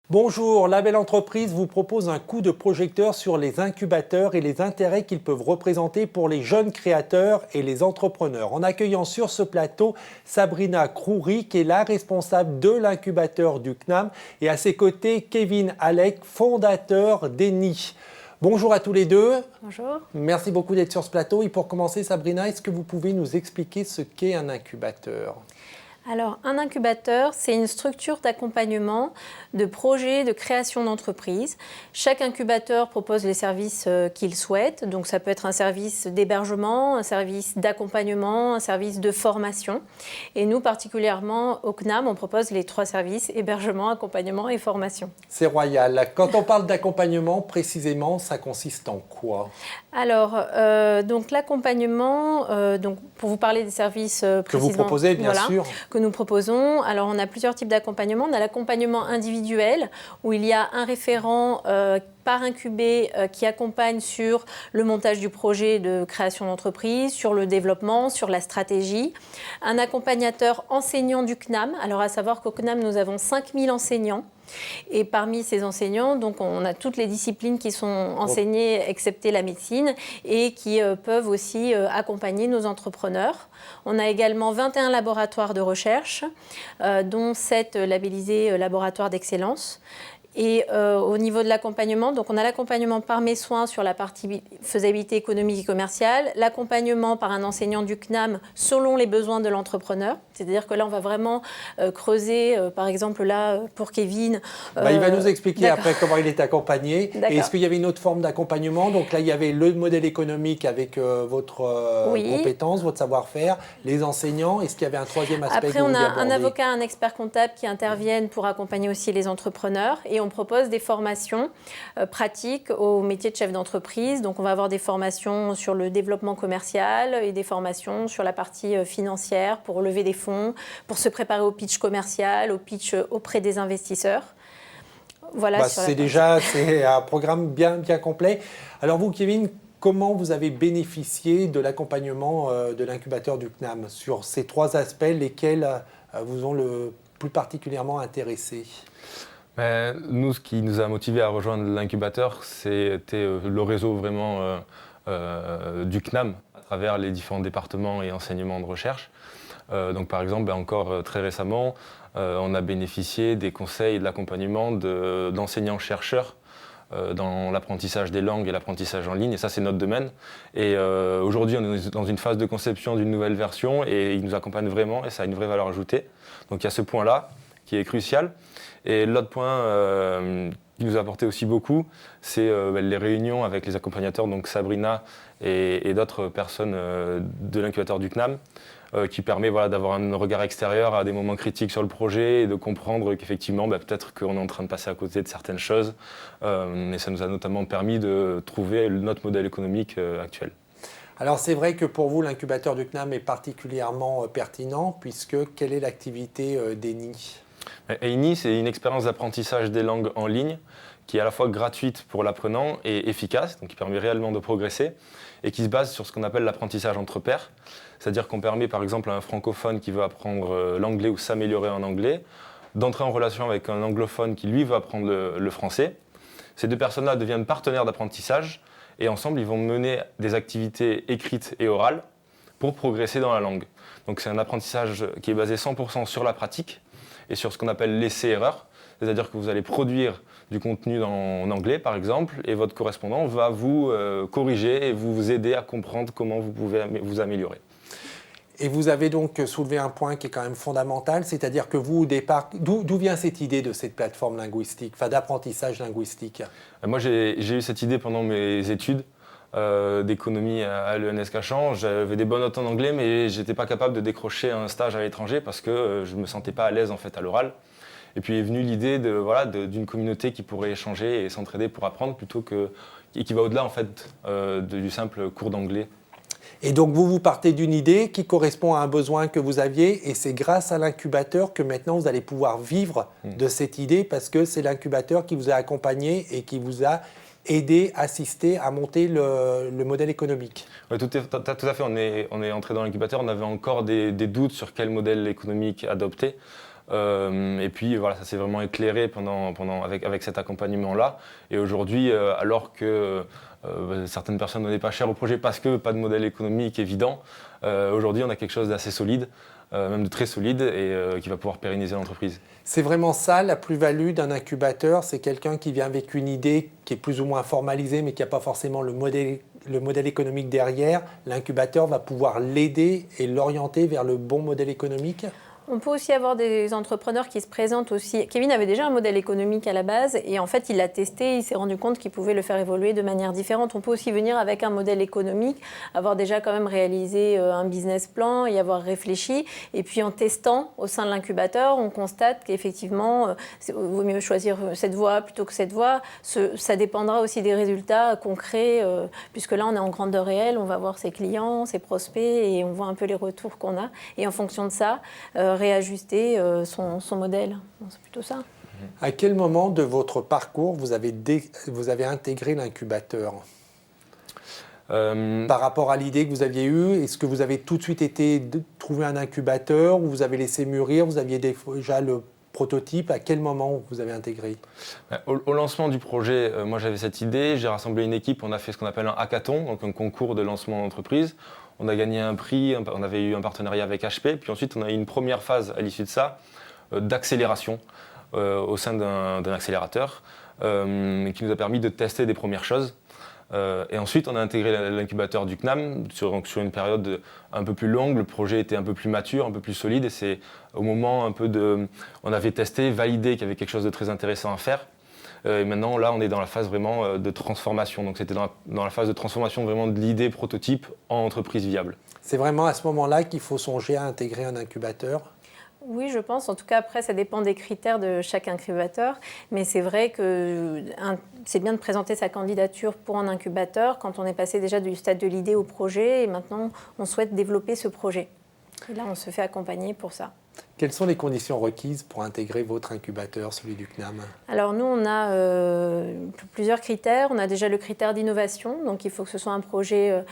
Bonjour, La Belle Entreprise vous propose un coup de projecteur sur les incubateurs et les intérêts qu'ils peuvent représenter pour les jeunes créateurs et les entrepreneurs. En accueillant sur ce plateau Sabrina Khoury, qui est la responsable de l'incubateur du CNAM, et à ses côtés Kevin Alec, fondateur d'Eni. Bonjour à tous les deux. Bonjour. Merci beaucoup d'être sur ce plateau. Et pour commencer, Sabrina, est-ce que vous pouvez nous expliquer ce qu'est un incubateur ? Alors, un incubateur, c'est une structure d'accompagnement de projets de création d'entreprise. Chaque incubateur propose les services qu'il souhaite. Donc, ça peut être un service d'hébergement, un service d'accompagnement, un service de formation. Et nous, particulièrement au CNAM, on propose les 3 services, hébergement, accompagnement et formation. C'est royal. Quand on parle d'accompagnement, précisément, ça consiste en quoi ? Alors, donc l'accompagnement, donc pour vous parler des services que vous proposez, bien sûr. Que nous proposons. Alors, on a plusieurs types d'accompagnement. On a l'accompagnement individuel, où il y a un référent par incubé qui accompagne sur le montage du projet de création d'entreprise, sur le développement, sur la stratégie. Un accompagnateur enseignant du CNAM. Alors, à savoir qu'au CNAM, nous avons 5000 enseignants. Et parmi ces enseignants, donc on a toutes les disciplines qui sont enseignées, excepté la médecine, et qui peuvent aussi accompagner nos entrepreneurs. On a également 21 laboratoires de recherche, dont 7 labellisés laboratoires d'excellence. Et au niveau de l'accompagnement, donc on a l'accompagnement par mes soins sur la partie faisabilité économique et commerciale, l'accompagnement par un enseignant du CNAM selon les besoins de l'entrepreneur. C'est-à-dire que là, on va vraiment creuser, par exemple là, pour Kevin. Il va nous expliquer après comment il est accompagné. D'accord. Et est-ce qu'il y avait une autre forme d'accompagnement ? Donc là, il y avait le modèle économique avec votre compétence, votre savoir-faire, les enseignants. Est-ce qu'il y avait un troisième aspect Après, que vous on vouliez a aborder ? un avocat, un expert comptable qui interviennent pour accompagner aussi les entrepreneurs. Et on propose des formations pratiques au métier de chef d'entreprise. Donc, on va avoir des formations sur le développement commercial et des formations sur la partie financière pour lever des fonds, pour se préparer au pitch commercial, au pitch auprès des investisseurs. Voilà. C'est un programme bien complet. Alors vous, Kevin, comment vous avez bénéficié de l'accompagnement de l'incubateur du CNAM sur ces 3 aspects, lesquels vous ont le plus particulièrement intéressé ? Nous, ce qui nous a motivés à rejoindre l'incubateur, c'était le réseau vraiment du CNAM à travers les différents départements et enseignements de recherche. Donc par exemple, encore très récemment, on a bénéficié des conseils et de l'accompagnement d'enseignants-chercheurs dans l'apprentissage des langues et l'apprentissage en ligne, et ça c'est notre domaine. Et aujourd'hui, on est dans une phase de conception d'une nouvelle version et ils nous accompagnent vraiment et ça a une vraie valeur ajoutée. Donc il y a ce point-là qui est crucial. Et l'autre point qui nous a apporté aussi beaucoup, c'est les réunions avec les accompagnateurs, donc Sabrina et d'autres personnes de l'incubateur du CNAM, qui permet d'avoir un regard extérieur à des moments critiques sur le projet et de comprendre qu'effectivement, peut-être qu'on est en train de passer à côté de certaines choses. Et ça nous a notamment permis de trouver notre modèle économique actuel. Alors c'est vrai que pour vous, l'incubateur du CNAM est particulièrement pertinent, puisque quelle est l'activité d'Eni ? Eni, c'est une expérience d'apprentissage des langues en ligne qui est à la fois gratuite pour l'apprenant et efficace, donc qui permet réellement de progresser et qui se base sur ce qu'on appelle l'apprentissage entre pairs. C'est-à-dire qu'on permet par exemple à un francophone qui veut apprendre l'anglais ou s'améliorer en anglais d'entrer en relation avec un anglophone qui lui veut apprendre le français. Ces 2 personnes-là deviennent partenaires d'apprentissage et ensemble ils vont mener des activités écrites et orales pour progresser dans la langue. Donc c'est un apprentissage qui est basé 100% sur la pratique et sur ce qu'on appelle l'essai-erreur, c'est-à-dire que vous allez produire du contenu en anglais par exemple, et votre correspondant va vous corriger et vous aider à comprendre comment vous pouvez vous améliorer. Et vous avez donc soulevé un point qui est quand même fondamental, c'est-à-dire que vous, au départ, d'où vient cette idée de cette plateforme linguistique, d'apprentissage linguistique ? Moi, j'ai eu cette idée pendant mes études d'économie à l'ENS Cachan. J'avais des bonnes notes en anglais, mais je n'étais pas capable de décrocher un stage à l'étranger parce que je ne me sentais pas à l'aise en fait, à l'oral. Et puis est venue l'idée d'une communauté qui pourrait échanger et s'entraider pour apprendre et qui va au-delà en fait, du simple cours d'anglais. Et donc vous partez d'une idée qui correspond à un besoin que vous aviez, et c'est grâce à l'incubateur que maintenant vous allez pouvoir vivre de cette idée, parce que c'est l'incubateur qui vous a accompagné et qui vous a aidé, assisté à monter le modèle économique. Oui, tout à fait. On est entré dans l'incubateur, on avait encore des doutes sur quel modèle économique adopter. Et puis voilà, ça s'est vraiment éclairé avec cet accompagnement-là. Et aujourd'hui, alors que certaines personnes ne donnaient pas cher au projet parce que pas de modèle économique évident, aujourd'hui on a quelque chose d'assez solide, même de très solide, et qui va pouvoir pérenniser l'entreprise. C'est vraiment ça la plus-value d'un incubateur, c'est quelqu'un qui vient avec une idée qui est plus ou moins formalisée mais qui n'a pas forcément le modèle économique derrière. L'incubateur va pouvoir l'aider et l'orienter vers le bon modèle économique. On peut aussi avoir des entrepreneurs qui se présentent aussi. Kevin avait déjà un modèle économique à la base et en fait il l'a testé, il s'est rendu compte qu'il pouvait le faire évoluer de manière différente. On peut aussi venir avec un modèle économique, avoir déjà quand même réalisé un business plan, y avoir réfléchi, et puis en testant au sein de l'incubateur, on constate qu'effectivement il vaut mieux choisir cette voie plutôt que cette voie. Ça dépendra aussi des résultats concrets, puisque là on est en grandeur réelle, on va voir ses clients, ses prospects et on voit un peu les retours qu'on a, et en fonction de ça, réajuster son modèle. Bon, c'est plutôt ça. À quel moment de votre parcours vous avez intégré l'incubateur ? Par rapport à l'idée que vous aviez eue, est-ce que vous avez tout de suite trouvé un incubateur ou vous avez laissé mûrir, vous aviez déjà le prototype? À quel moment vous avez intégré? Au lancement du projet, moi j'avais cette idée, j'ai rassemblé une équipe, on a fait ce qu'on appelle un hackathon, donc un concours de lancement d'entreprise. On a gagné un prix, on avait eu un partenariat avec HP, puis ensuite on a eu une première phase à l'issue de ça, d'accélération au sein d'un accélérateur, qui nous a permis de tester des premières choses. Et ensuite on a intégré l'incubateur du CNAM sur une période un peu plus longue. Le projet était un peu plus mature, un peu plus solide, et c'est au moment on avait testé, validé qu'il y avait quelque chose de très intéressant à faire. Et maintenant, là, on est dans la phase vraiment de transformation. Donc, c'était dans la phase de transformation vraiment de l'idée prototype en entreprise viable. C'est vraiment à ce moment-là qu'il faut songer à intégrer un incubateur? Oui, je pense. En tout cas, après, ça dépend des critères de chaque incubateur. Mais c'est vrai que c'est bien de présenter sa candidature pour un incubateur quand on est passé déjà du stade de l'idée au projet. Et maintenant, on souhaite développer ce projet. Et là, on se fait accompagner pour ça. Quelles sont les conditions requises pour intégrer votre incubateur, celui du CNAM? Alors nous, on a plusieurs critères. On a déjà le critère d'innovation, donc il faut que ce soit un projet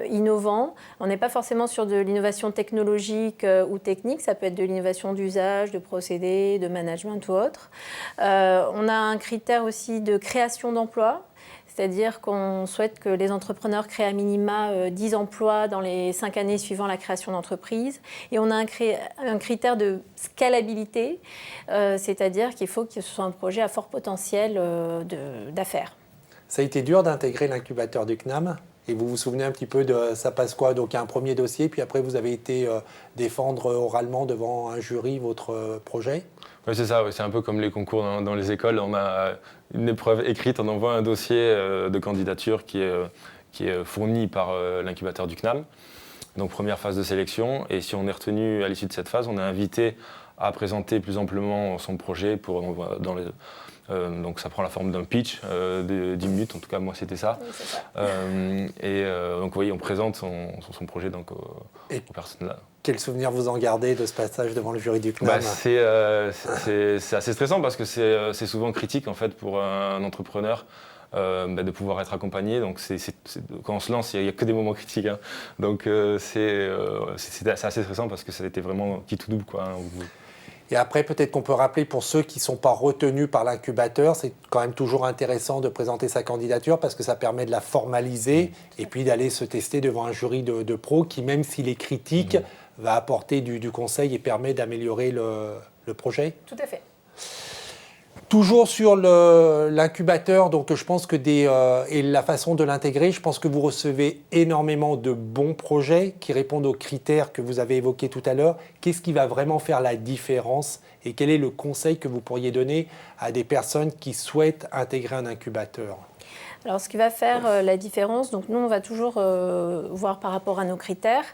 innovant. On n'est pas forcément sur de l'innovation technologique ou technique, ça peut être de l'innovation d'usage, de procédés, de management ou autre. On a un critère aussi de création d'emplois. C'est-à-dire qu'on souhaite que les entrepreneurs créent à minima 10 emplois dans les 5 années suivant la création d'entreprise. Et on a un critère de scalabilité, c'est-à-dire qu'il faut que ce soit un projet à fort potentiel d'affaires. Ça a été dur d'intégrer l'incubateur du CNAM? Et vous vous souvenez un petit peu de ça passe quoi? Donc il y a un premier dossier, puis après vous avez été défendre oralement devant un jury votre projet? Oui, c'est ça, c'est un peu comme les concours dans les écoles. On a une épreuve écrite, on envoie un dossier de candidature qui est fourni par l'incubateur du CNAM. Donc première phase de sélection, et si on est retenu à l'issue de cette phase, on est invité à présenter plus amplement son projet donc ça prend la forme d'un pitch de 10 minutes, en tout cas moi c'était ça. Oui, c'est ça. Donc oui, on présente son projet donc, aux personnes là. Quel souvenir vous en gardez de ce passage devant le jury du CNAM? C'est assez stressant parce que c'est souvent critique en fait pour un entrepreneur de pouvoir être accompagné. Donc quand on se lance, il n'y a que des moments critiques. Hein. Donc c'est assez stressant parce que ça a été vraiment qui tout double, quoi, hein. Et après, peut-être qu'on peut rappeler pour ceux qui ne sont pas retenus par l'incubateur, c'est quand même toujours intéressant de présenter sa candidature parce que ça permet de la formaliser et puis d'aller se tester devant un jury de pros qui, même s'il est critique, va apporter du conseil et permet d'améliorer le projet. Tout à fait. Toujours sur l'incubateur, donc je pense que et la façon de l'intégrer, je pense que vous recevez énormément de bons projets qui répondent aux critères que vous avez évoqués tout à l'heure. Qu'est-ce qui va vraiment faire la différence et quel est le conseil que vous pourriez donner à des personnes qui souhaitent intégrer un incubateur? Alors, ce qui va faire la différence, donc nous, on va toujours voir par rapport à nos critères.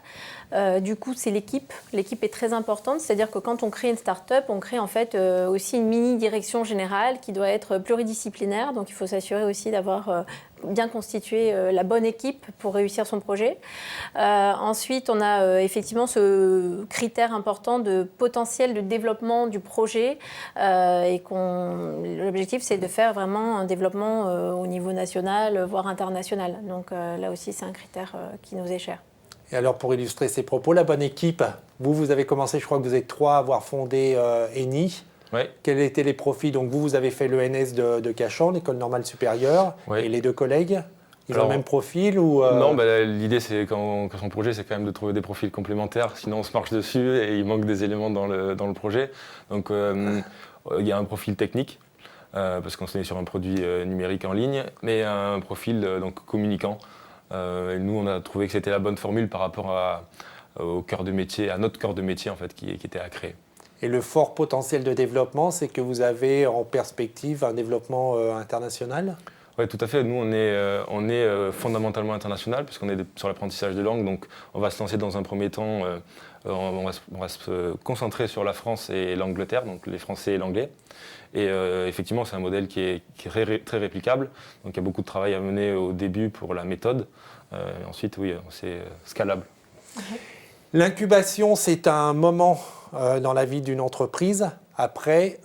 Du coup, c'est l'équipe. L'équipe est très importante, c'est-à-dire que quand on crée une start-up, on crée en fait aussi une mini-direction générale qui doit être pluridisciplinaire. Donc, il faut s'assurer aussi d'avoir bien constitué la bonne équipe pour réussir son projet. Ensuite, on a effectivement ce critère important de potentiel de développement du projet et l'objectif, c'est de faire vraiment un développement au niveau national, voire international. Donc là aussi, c'est un critère qui nous est cher. Et alors pour illustrer ces propos, la bonne équipe, vous avez commencé, je crois que vous êtes 3 à avoir fondé ENI. Oui. Quels étaient les profils? Donc vous avez fait l'ENS de Cachan, l'École normale supérieure, Oui. et les 2 collègues, ils ont Alors, le même profil ou Non, l'idée, c'est quand son projet, c'est quand même de trouver des profils complémentaires, sinon on se marche dessus et il manque des éléments dans le projet. Donc il y a un profil technique, parce qu'on est sur un produit numérique en ligne, mais un profil donc communicant. Et nous, on a trouvé que c'était la bonne formule par rapport au cœur de métier, à notre cœur de métier en fait, qui était à créer. Et le fort potentiel de développement, c'est que vous avez en perspective un développement international? Oui, tout à fait. Nous, on est fondamentalement international, puisqu'on est sur l'apprentissage de langue. Donc, on va se lancer dans un premier temps, on va se concentrer sur la France et l'Angleterre, donc les Français et l'anglais. Et effectivement, c'est un modèle qui est très réplicable. Donc, il y a beaucoup de travail à mener au début pour la méthode. Et ensuite, oui, c'est scalable. L'incubation, c'est un moment dans la vie d'une entreprise. Après,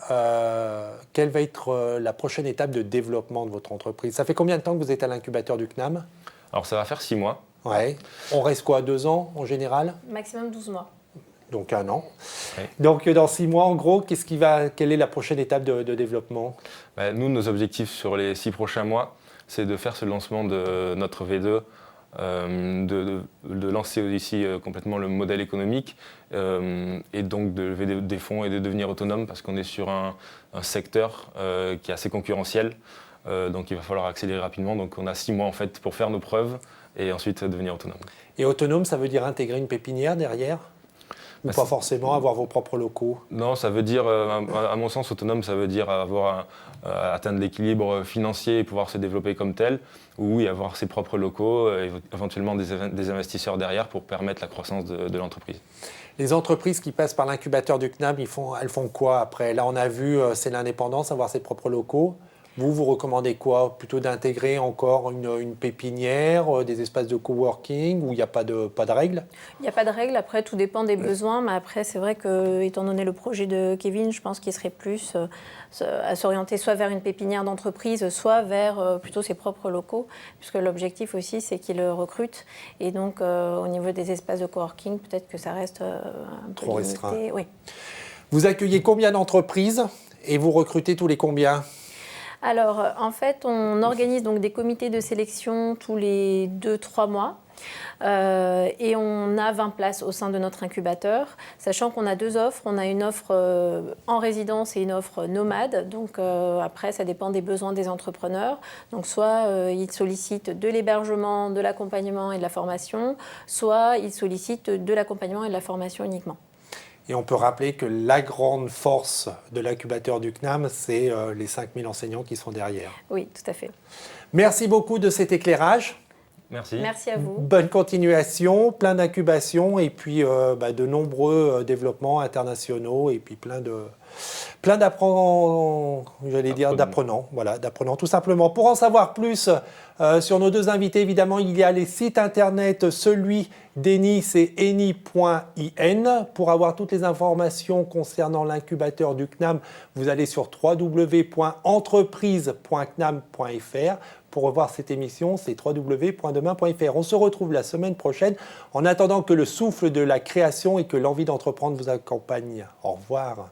quelle va être la prochaine étape de développement de votre entreprise? Ça fait combien de temps que vous êtes à l'incubateur du CNAM? Alors, ça va faire 6 mois. Ouais. On reste quoi, 2 ans en général? Maximum 12 mois. Donc 1 an. Oui. Donc dans 6 mois, en gros, quelle est la prochaine étape de développement? Nous, nos objectifs sur les 6 prochains mois, c'est de faire ce lancement de notre V2, de lancer ici complètement le modèle économique et donc de lever des fonds et de devenir autonome parce qu'on est sur un secteur qui est assez concurrentiel. Donc il va falloir accélérer rapidement. Donc on a 6 mois en fait pour faire nos preuves et ensuite devenir autonome. Et autonome, ça veut dire intégrer une pépinière derrière? Ou pas forcément avoir vos propres locaux? Non, ça veut dire, à mon sens, autonome, ça veut dire atteindre l'équilibre financier et pouvoir se développer comme tel, ou oui, avoir ses propres locaux, éventuellement des investisseurs derrière pour permettre la croissance de l'entreprise. Les entreprises qui passent par l'incubateur du CNAM, elles font quoi après? Là, on a vu, c'est l'indépendance, avoir ses propres locaux. Vous recommandez quoi? Plutôt d'intégrer encore une pépinière, des espaces de coworking où il n'y a pas de règles? Il n'y a pas de règles, après tout dépend des besoins, mais après c'est vrai que, étant donné le projet de Kevin, je pense qu'il serait plus à s'orienter soit vers une pépinière d'entreprise, soit vers plutôt ses propres locaux, puisque l'objectif aussi c'est qu'il recrute, et donc au niveau des espaces de coworking, peut-être que ça reste un peu trop limité. restreint. Oui. Vous accueillez combien d'entreprises et vous recrutez tous les combien? Alors, en fait, on organise donc des comités de sélection tous les 2-3 mois. Et on a 20 places au sein de notre incubateur, sachant qu'on a 2 offres. On a une offre en résidence et une offre nomade. Donc après, ça dépend des besoins des entrepreneurs. Donc soit ils sollicitent de l'hébergement, de l'accompagnement et de la formation, soit ils sollicitent de l'accompagnement et de la formation uniquement. Et on peut rappeler que la grande force de l'incubateur du CNAM, c'est les 5000 enseignants qui sont derrière. Oui, tout à fait. Merci beaucoup de cet éclairage. Merci. Merci à vous. Bonne continuation, plein d'incubation et puis de nombreux développements internationaux et puis plein d'apprenants, voilà, d'apprenants tout simplement. Pour en savoir plus sur nos 2 invités, évidemment, il y a les sites internet, celui d'ENI, c'est eni.in. Pour avoir toutes les informations concernant l'incubateur du CNAM, vous allez sur www.entreprise.cnam.fr. Pour revoir cette émission, c'est www.demain.fr. On se retrouve la semaine prochaine. En attendant que le souffle de la création et que l'envie d'entreprendre vous accompagne. Au revoir.